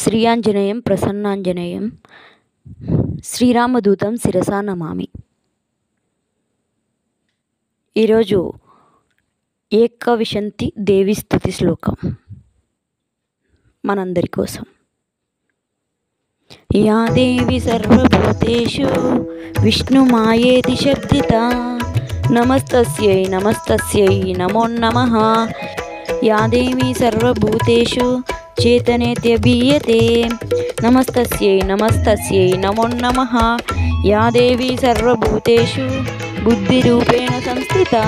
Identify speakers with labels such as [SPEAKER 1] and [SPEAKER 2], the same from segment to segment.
[SPEAKER 1] శ్రీయాంజనేయం ప్రసన్నాంజనేయం శ్రీరామదూతం శిరసా నమామి. ఈరోజు ఏకవిశంతి దేవి స్తుతి శ్లోకం మనందరి కోసం. యా దేవి సర్వభూతేషు విష్ణుమాయేతి శబ్దితా నమస్తస్యై నమస్తస్యై నమో నమః. యా దేవి సర్వభూతేషు చేతనేత్యభియతే నమస్తస్యై నమస్తస్యై నమో నమః. యా దేవి సర్వభూతేషు బుద్ధిరూపేణ సంస్థితా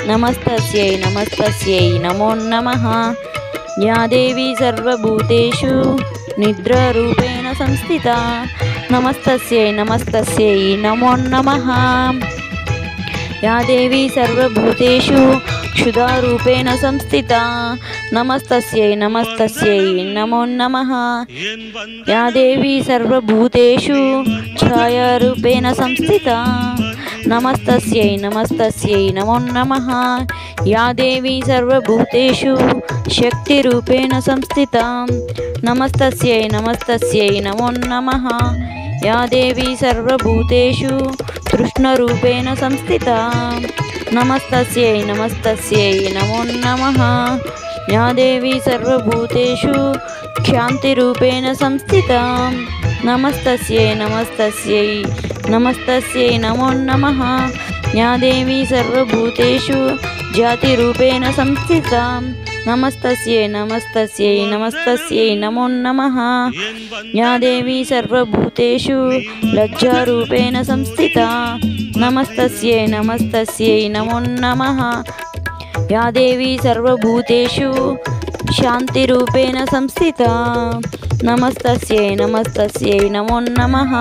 [SPEAKER 1] నమస్తస్యై నమస్తస్యై నమో నమః. యా దేవి సర్వభూతేషు నిద్రారూపేణ సంస్థితా నమస్తస్యై నమస్తస్యై నమో నమః. యా దేవి సర్వభూతేషు క్షుధారూపేణ సంస్థితా నమస్తస్యై నమస్తస్యై నమో నమః. యా దేవి సర్వభూతేషు ఛాయారూపేణ సంస్థితా నమస్తస్యై నమస్తస్యై నమో నమః. యా దేవి సర్వభూతేషు శక్తిరూపేణ సంస్థితా నమస్తస్యై నమస్తస్యై నమో నమః. యా దేవి సర్వభూతేషు తృష్ణరూపేణ సంస్థితా నమస్తస్యై నమస్తస్యై నమో నమః. యా దేవి సర్వభూతేషు క్షాంతిరూపేణ సంస్థితా నమస్తస్యై నమస్తస్యై నమస్తస్యై నమో నమః. యా దేవి సర్వభూతేషు జాతిరూపేణ సంస్థితా నమస్తస్యై నమస్తస్యై నమస్తస్యై నమో నమః. యా దేవి సర్వభూతేషు లజ్జారూపేణ సంస్థితా నమస్తస్యై నమస్తస్యై నమో నమః. యా దేవి సర్వభూతేషు శాంతిరూపేణ సంస్థితా నమస్తస్యై నమస్తస్యై నమో నమః.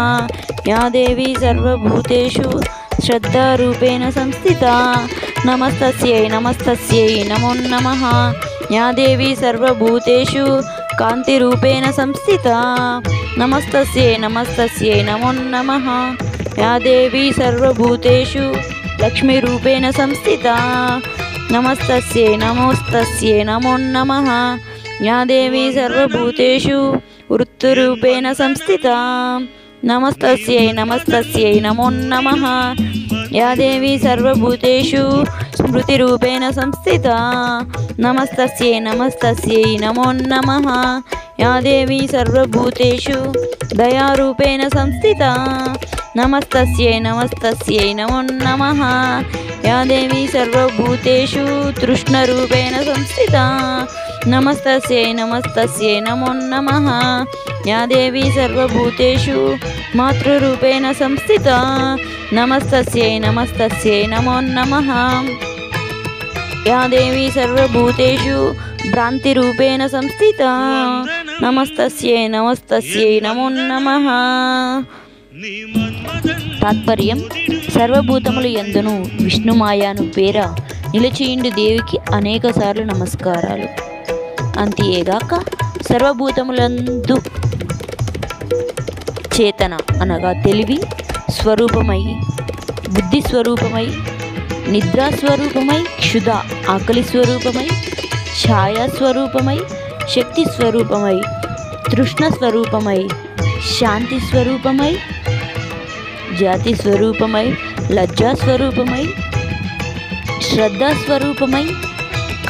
[SPEAKER 1] యా దేవి సర్వభూతేషు శ్రద్ధారూపేణ సంస్థితా నమస్తస్యై నమస్తస్యై నమో నమః. యా దేవి సర్వభూతేషు కాంతిరూపేణ సంస్థితా నమస్తస్యై నమస్తస్యై నమో నమః. యా దేవి సర్వభూతేషు లక్ష్మీరూపేణ సంస్థితా నమస్తస్యై నమస్తస్యై నమో నమః. యా దేవి సర్వభూతేషు వృత్తిరూపేణ సంస్థితా నమస్తస్యై నమస్తస్యై నమో నమః. యా దేవి సర్వభూతేషు స్మృతిరూపేణ సంస్థితా నమస్తస్యై నమస్తస్యై నమో నమః. యా దేవి సర్వభూతేషు దయారూపేణ సంస్థితా నమస్తస్యై నమస్తస్యై నమో నమః. యా దేవి సర్వభూతేషు తృష్ణరూపేణ సంస్థితా నమస్తస్యై నమస్తస్యై నమో నమః. యా దేవి సర్వభూతేషు మాతృరూపేణ సంస్థితా నమస్తస్యై నమస్తస్యై నమో నమః. యా దేవి సర్వభూతేషు భ్రాంతిరూపేణ సంస్థితా నమస్తస్యై నమస్తస్యై నమో నమః. తాత్పర్యం: సర్వభూతములు యందును విష్ణుమాయను పేర నిలిచియుండు దేవికి అనేకసార్లు నమస్కారాలు. అంతేగాక సర్వభూతములందు చేతన అనగా తెలివి స్వరూపమై, బుద్ధి స్వరూపమై, నిద్రా స్వరూపమై, క్షుధ ఆకలి స్వరూపమై, ఛాయా స్వరూపమై, శక్తి స్వరూపమై, తృష్ణ స్వరూపమై, శాంతి స్వరూపమై, జాతి స్వరూపమై, లజ్జా స్వరూపమై, శ్రద్ధా స్వరూపమై,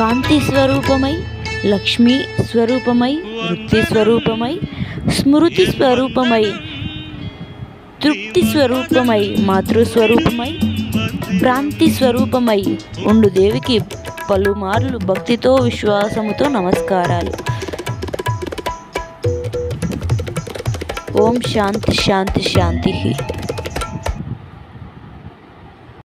[SPEAKER 1] కాంతి స్వరూపమై, లక్ష్మీ స్వరూపమై, వృత్తి స్వరూపమై, స్మృతి స్వరూపమై, తృప్తి స్వరూపమై, మాతృస్వరూపమై, భ్రాంతి స్వరూపమై ఉండు దేవికి పలుమార్లు భక్తితో విశ్వాసముతో నమస్కారాలు. ఓం శాంతి శాంతి శాంతి.